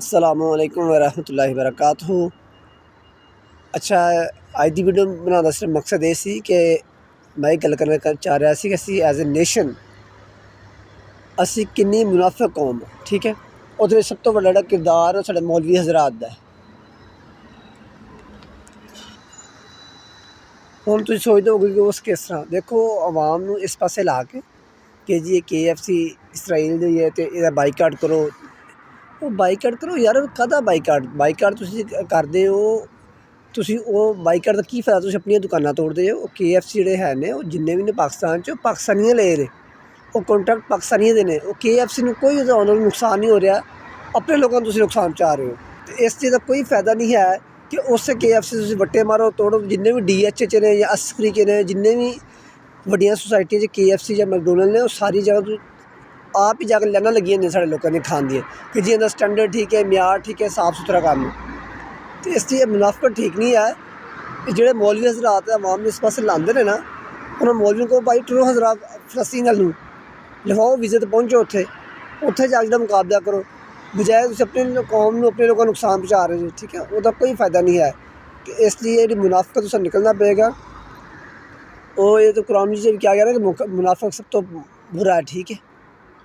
अस्सलामुअलैकुम वरहमतुल्लाहि वबरकातुहू। अच्छा, अज की वीडियो बनाने का सिर्फ मकसद ये सी कि मैं गल करना चाह रहा सी कि असी एज ए नेशन असी किन्नी मुनाफिक कौम, ठीक है। उहदे सब तो बड़ा जिहड़ा किरदार साडे मौलवी हज़रात दा है। हुण तुसीं सोचदे होगे कि उस किस तरह देखो आवाम नूं इस पासे ला के जी KFC इसराइल दी है तो इहदा बाईकाट करो। वो बाईकाट करो यार, काहदा बाईकाट तुसीं करदे हो। तुसीं ਉਹ ਬਾਈਕਾਟ ਦਾ ਕੀ ਫਾਇਦਾ? ਤੁਸੀਂ ਆਪਣੀਆਂ ਦੁਕਾਨਾਂ ਤੋੜਦੇ ਹੋ। KFC ਜਿਹੜੇ ਹੈ ਨੇ ਉਹ ਜਿੰਨੇ ਵੀ ਨੇ ਪਾਕਿਸਤਾਨ 'ਚ ਪਾਕਿਸਤਾਨੀਆਂ ਲਏ ਨੇ, ਉਹ ਕੰਟਰੈਕਟ ਪਾਕਿਸਤਾਨੀਆਂ ਦੇ ਨੇ। ਉਹ KFC ਨੂੰ ਕੋਈ ਉਹਦਾ ਉਹਨਾਂ ਨੂੰ ਨੁਕਸਾਨ ਨਹੀਂ ਹੋ ਰਿਹਾ, ਆਪਣੇ ਲੋਕਾਂ ਨੂੰ ਤੁਸੀਂ ਨੁਕਸਾਨ ਪਹੁੰਚਾ ਰਹੇ ਹੋ। ਅਤੇ ਇਸ ਚੀਜ਼ ਦਾ ਕੋਈ ਫਾਇਦਾ ਨਹੀਂ ਹੈ ਕਿ ਉਸੇ KFC ਤੁਸੀਂ ਵੱਟੇ ਮਾਰੋ ਤੋੜੋ। ਜਿੰਨੇ ਵੀ DH 'ਚ ਨੇ ਜਾਂ ਅਸਕਰੀ 'ਚ ਨੇ, ਜਿੰਨੇ ਵੀ ਵੱਡੀਆਂ ਸੁਸਾਇਟੀਆਂ 'ਚ KFC ਜਾਂ ਮੈਕਡੋਨਲਡ ਨੇ, ਉਹ ਸਾਰੀ ਜਗ੍ਹਾ ਤੋਂ ਆਪ ਹੀ ਜਾ ਕੇ ਲਾਈਨਾਂ ਲੱਗੀਆਂ ਨੇ ਸਾਡੇ ਲੋਕਾਂ ਦੀਆਂ ਖਾਣ ਦੀਆਂ ਕਿ ਜੀ ਇਹਦਾ ਸਟੈਂਡਰਡ ਠੀਕ ਹੈ, ਮਿਆਰ ਠੀਕ ਹੈ, ਸਾਫ ਸੁਥਰਾ ਕੰਮ। तो इस चीज़ मुनाफिकत ठीक नहीं है कि जो मौलवी हज़रात आवाम ने इस पास लाते हैं ना, उन्होंने मौलवी को भाई टुरो हज़रात फलस्तीन वाल लिखाओ, वीज़े तो पहुँचो, उत्थे जाके मुकाबला करो, बजाय तुम अपनी कौम को अपने लोगों को नुकसान पहुँचा रहे हो, ठीक है। उसका कोई फ़ायदा नहीं है कि इसलिए जी मुनाफिकत तुसें निकलना पेगा। और ये तो कुरान में क्या कह रहा है कि मुनाफिक सब तो बुरा है, ठीक है।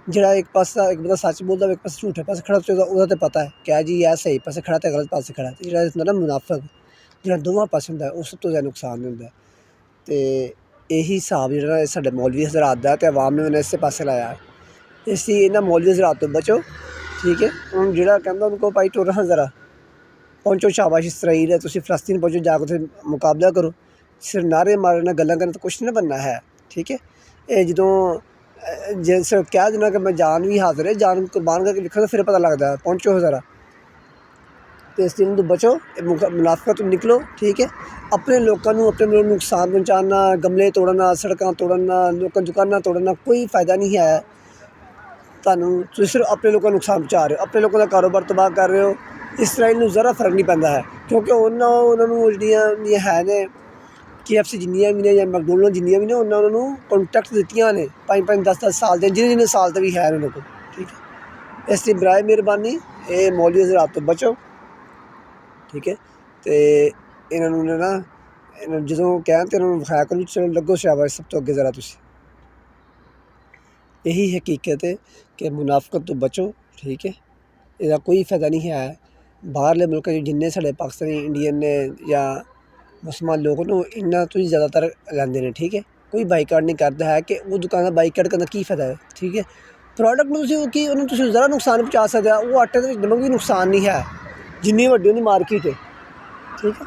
ਜਿਹੜਾ ਇੱਕ ਬੰਦਾ ਸੱਚ ਬੋਲਦਾ, ਇੱਕ ਪਾਸੇ ਝੂਠੇ ਪਾਸੇ ਖੜਾ ਉਹਦਾ ਤਾਂ ਪਤਾ ਹੈ ਕਿ ਜੀ ਇਹ ਸਹੀ ਪਾਸੇ ਖੜਾ ਅਤੇ ਗਲਤ ਪਾਸੇ ਖੜਾ। ਅਤੇ ਜਿਹੜਾ ਹੁੰਦਾ ਨਾ ਮੁਨਾਫਿਕ, ਜਿਹੜਾ ਦੋਵਾਂ ਪਾਸੇ ਹੁੰਦਾ, ਉਹ ਸਭ ਤੋਂ ਜ਼ਿਆਦਾ ਨੁਕਸਾਨ ਹੁੰਦਾ। ਅਤੇ ਇਹੀ ਹਿਸਾਬ ਜਿਹੜਾ ਸਾਡੇ ਮੌਲਵੀ ਹਜ਼ਰਾਤ ਦਾ ਅਤੇ ਆਵਾਮ ਨੇ ਇਸੇ ਪਾਸੇ ਲਾਇਆ। ਇਸ ਲਈ ਇਹਨਾਂ ਮੌਲਵੀ ਹਜ਼ਰਾਤ ਤੋਂ ਬਚੋ, ਠੀਕ ਹੈ। ਹੁਣ ਜਿਹੜਾ ਕਹਿੰਦਾ ਉਹਨੂੰ ਕਹੋ ਭਾਈ ਟੁਰ ਹਾਂ ਜ਼ਰਾ, ਪਹੁੰਚੋ, ਸ਼ਾਬਾਸ਼ इसराइल है, ਤੁਸੀਂ ਫਲਸਤੀਨ ਪਹੁੰਚੋ, ਜਾ ਕੇ ਉੱਥੇ ਮੁਕਾਬਲਾ ਕਰੋ। ਸਿਰਫ ਨਾਅਰੇ ਮਾਰਨਾ, ਗੱਲਾਂ ਕਰਨ ਤੋਂ ਕੁਛ ਨਹੀਂ ਬਣਨਾ ਹੈ, ਠੀਕ ਹੈ। ਇਹ ਜਦੋਂ ਜੇ ਸਿਰਫ ਕਹਿ ਦੇਣਾ ਕਿ ਮੈਂ ਜਾਨ ਵੀ ਹਾਜ਼ਰ ਹੈ, ਜਾਨ ਕੁਰਬਾਨ ਕਰਕੇ ਲਿਖੋ, ਤਾਂ ਫਿਰ ਪਤਾ ਲੱਗਦਾ। ਪਹੁੰਚੋ ਜ਼ਰਾ ਅਤੇ ਇਸ ਚੀਜ਼ ਤੋਂ ਬਚੋ, ਮੁਨਾਫਿਕਤ ਤੋਂ ਨਿਕਲੋ, ਠੀਕ ਹੈ। ਆਪਣੇ ਲੋਕਾਂ ਨੂੰ ਆਪਣੇ ਨੂੰ ਨੁਕਸਾਨ ਪਹੁੰਚਾਉਣਾ, ਗਮਲੇ ਤੋੜਨਾ, ਸੜਕਾਂ ਤੋੜਨਾ, ਲੋਕਾਂ ਦੁਕਾਨਾਂ ਤੋੜਨਾ ਕੋਈ ਫਾਇਦਾ ਨਹੀਂ ਹੈ ਤੁਹਾਨੂੰ। ਤੁਸੀਂ ਸਿਰਫ ਆਪਣੇ ਲੋਕਾਂ ਨੂੰ ਨੁਕਸਾਨ ਪਹੁੰਚਾ ਰਹੇ ਹੋ, ਆਪਣੇ ਲੋਕਾਂ ਦਾ ਕਾਰੋਬਾਰ ਤਬਾਹ ਕਰ ਰਹੇ ਹੋ। इसराइल ਨੂੰ ਜ਼ਰਾ ਫਰਕ ਨਹੀਂ ਪੈਂਦਾ ਹੈ ਕਿਉਂਕਿ ਉਹਨਾਂ ਨੂੰ ਜਿਹੜੀਆਂ ਹੈ ਨੇ KFC ਜਿੰਨੀਆਂ ਵੀ ਨੇ ਜਾਂ ਮੈਕਡੋਨਲਡ ਜਿੰਨੀਆਂ ਵੀ ਨੇ, ਉਹਨਾਂ ਨੂੰ ਕੰਟਰੈਕਟ ਦਿੱਤੀਆਂ ਨੇ 5-5 10-10 ਸਾਲ ਦੇ, ਜਿੰਨੇ ਸਾਲ ਤੇ ਵੀ ਹੈ ਉਹਨਾਂ ਕੋਲ, ਠੀਕ ਹੈ। ਇਸ ਲਈ ਬਰਾਏ ਮਿਹਰਬਾਨੀ ਇਹ ਮੌਲਵੀ ਹਜ਼ਰਾਤ ਤੋਂ ਬਚੋ, ਠੀਕ ਹੈ। ਅਤੇ ਇਹਨਾਂ ਨੂੰ ਨਾ ਜਦੋਂ ਕਹਿਣ ਤਾਂ ਇਹਨਾਂ ਨੂੰ ਵਿਖਾਇਆ ਕਰੋ, ਚਲੋ ਲੱਗੋ ਸ਼ਾਬਾਸ਼ ਸਭ ਤੋਂ ਅੱਗੇ ਜ਼ਰਾ ਤੁਸੀਂ। ਇਹੀ ਹਕੀਕਤ ਹੈ ਕਿ ਮੁਨਾਫਿਕਤ ਤੋਂ ਬਚੋ, ਠੀਕ ਹੈ। ਇਹਦਾ ਕੋਈ ਫਾਇਦਾ ਨਹੀਂ ਹੈ। ਬਾਹਰਲੇ ਮੁਲਕਾਂ 'ਚ ਜਿੰਨੇ ਸਾਡੇ ਪਾਕਿਸਤਾਨੀ ਇੰਡੀਅਨ ਨੇ ਜਾਂ ਮੁਸਲਮਾਨ ਲੋਕ ਨੂੰ ਇੰਨਾ ਤੋਂ ਜ਼ਿਆਦਾਤਰ ਲੈਂਦੇ ਨੇ, ਠੀਕ ਹੈ। ਕੋਈ ਬਾਈਕਾਟ ਨਹੀਂ ਕਰਦਾ ਹੈ ਕਿ ਉਹ ਦੁਕਾਨ ਦਾ ਬਾਈਕਾਟ ਕਰਨ ਦਾ ਕੀ ਫਾਇਦਾ ਹੈ, ਠੀਕ ਹੈ। ਪ੍ਰੋਡਕਟ ਨੂੰ ਤੁਸੀਂ ਉਹਨੂੰ ਤੁਸੀਂ ਜ਼ਰਾ ਨੁਕਸਾਨ ਪਹੁੰਚਾ ਸਕਦੇ ਹੋ। ਉਹ ਆਟੇ ਦੇ ਵਿੱਚ ਨਮਕ ਵੀ ਨੁਕਸਾਨ ਨਹੀਂ ਹੈ ਜਿੰਨੀ ਵੱਡੀ ਉਹਦੀ ਮਾਰਕੀਟ ਹੈ, ਠੀਕ ਹੈ।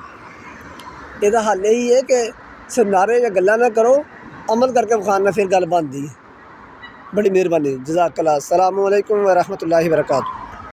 ਇਹਦਾ ਹੱਲ ਇਹੀ ਹੈ ਕਿ ਸਿਰਫ ਨਾਅਰੇ ਜਾਂ ਗੱਲਾਂ ਨਾ ਕਰੋ, ਅਮਲ ਕਰਕੇ ਵਿਖਾਉਣਾ, ਫਿਰ ਗੱਲ ਬਣਦੀ ਹੈ। ਬੜੀ ਮਿਹਰਬਾਨੀ, ਜਜ਼ਾਕੱਲਾ। अस्सलामु अलैकुम वरहमतुल्लाहि वबरकातुहू।